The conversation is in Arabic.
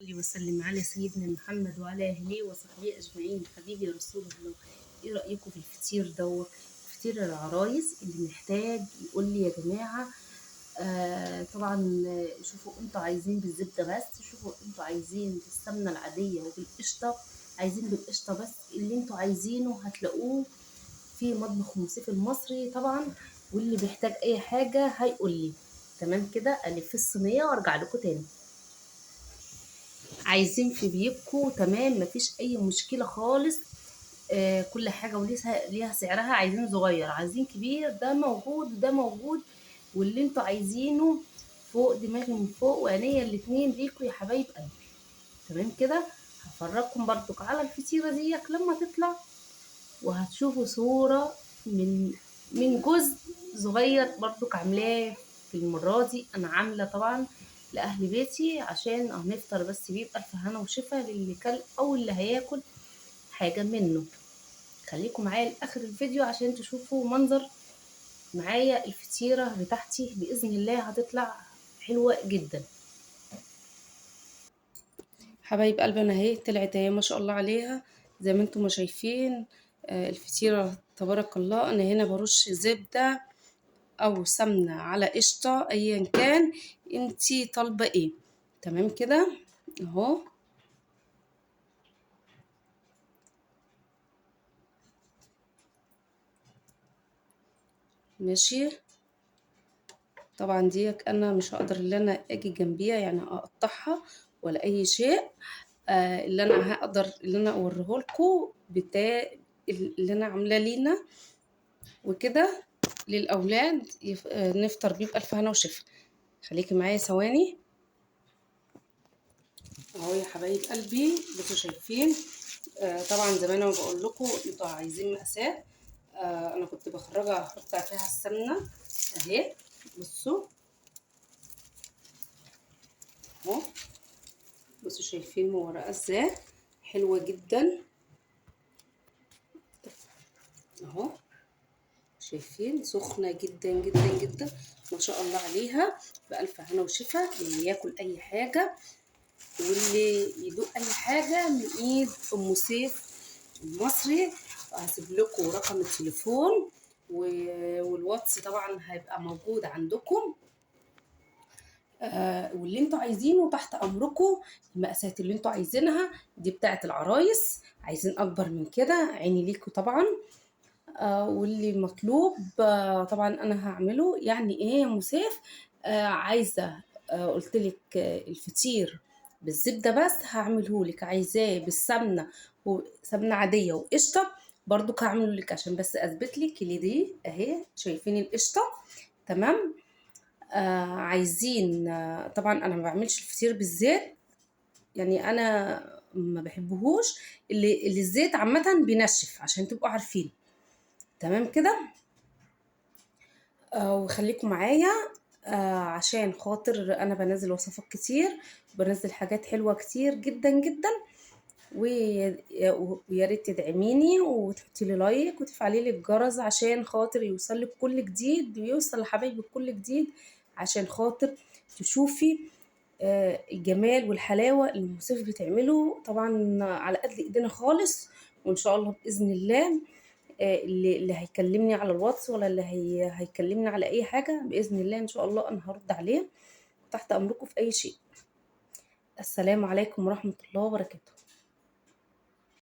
صلي وسلم على سيدنا محمد وعلى اهله وصحبه اجمعين. حبيبي يا رسول الله، ايه رايكم في الفطير دوت؟ فطير العرايس اللي محتاج يقول لي يا جماعه. طبعا. شوفوا انتوا عايزين بالزبده بس، شوفوا انتوا عايزين بالسمنه العاديه وبالقشطه، عايزين بالقشطه بس، اللي انتوا عايزينه هتلاقوه في مطبخ الموسيقي المصري طبعا. واللي بيحتاج اي حاجه هيقول لي. تمام كده، الف الصينيه وارجع لكم تاني. عايزين في بيبكو تمام، مفيش اي مشكله خالص. كل حاجه وليها سعرها. عايزين صغير عايزين كبير، ده موجود وده موجود، واللي انتوا عايزينه فوق دماغي من فوق وعينيا الاتنين ليكوا يا حبايب قلبي. تمام كده. هفرجكم برضك على الفطيره ديك لما تطلع، وهتشوفوا صوره من جزء صغير برضك عاملاه. في المرة دي أنا عاملة طبعا لأهل بيتي عشان هنفطر بس، بيبقى ألف هنا وشفا للي كل أو اللي هياكل حاجة منه. خليكم معايا لآخر الفيديو عشان تشوفوا منظر معايا الفطيرة بتاعتي. بإذن الله هتطلع حلوة جدا. حبايب قلبنا اهي طلعت اهي ما شاء الله عليها زي ما انتم ما شايفين. الفطيرة تبارك الله. أنا هنا برش زبدة او سمنه على قشطه ايا كان انتي طالبه ايه. تمام كده اهو. ماشي. طبعا ديك انا مش هقدر ان انا اجي جنبيها يعني اقطعها ولا اي شيء. اللي انا هقدر اللي انا اوريه لكم بتاع اللي انا عاملاه لينا وكده للاولاد نفطر بيه بالف هنا وشفا. خليكي معايا ثواني اهو يا حبايب قلبي. بصوا شايفين. طبعا زي ما انا بقول لكم انتوا عايزين مقاسات. انا كنت بخرجها احط فيها السمنه اهي. بصوا اهو. بصوا شايفين مورقه ازاي حلوه جدا اهو. شايفين سخنه جدا جدا جدا ما شاء الله عليها. بألف هنا وشفا اللي ياكل اي حاجه واللي يدوق اي حاجه من ايد ام سيف المصري. هسيب لكم رقم التليفون والواتس طبعا هيبقى موجود عندكم. واللي انتوا عايزينه تحت امركم. المقاسات اللي انتوا عايزينها دي بتاعه العرايس، عايزين اكبر من كده عيني ليكوا طبعا. واللي مطلوب طبعا انا هعمله. يعني ايه يا مساف؟ عايزه قلتلك الفطير بالزبده بس هعمله لك، عايزاه بالسمنه وسمنه عاديه وقشطه برضو هعمله لك عشان بس اثبت لك اللي دي اهي. شايفين القشطه؟ تمام. عايزين طبعا انا ما بعملش الفطير بالزيت، يعني انا ما بحبهوش. اللي الزيت عامه بينشف عشان تبقوا عارفين. تمام كده. وخليكم معايا عشان خاطر انا بنزل وصفات كتير، بنزل حاجات حلوه كتير جدا جدا. ويا ريت تدعميني وتحطي لي لايك وتفعلي لي الجرس عشان خاطر يوصل لك كل جديد ويوصل لحبايبك كل جديد، عشان خاطر تشوفي الجمال والحلاوه اللي الموسيقى بتعمله طبعا على قد ايدينا خالص. وان شاء الله باذن الله اللي هيكلمني على الواتس ولا اللي هيكلمني على اي حاجه باذن الله ان شاء الله انا هرد عليه تحت امركم في اي شيء. السلام عليكم ورحمه الله وبركاته.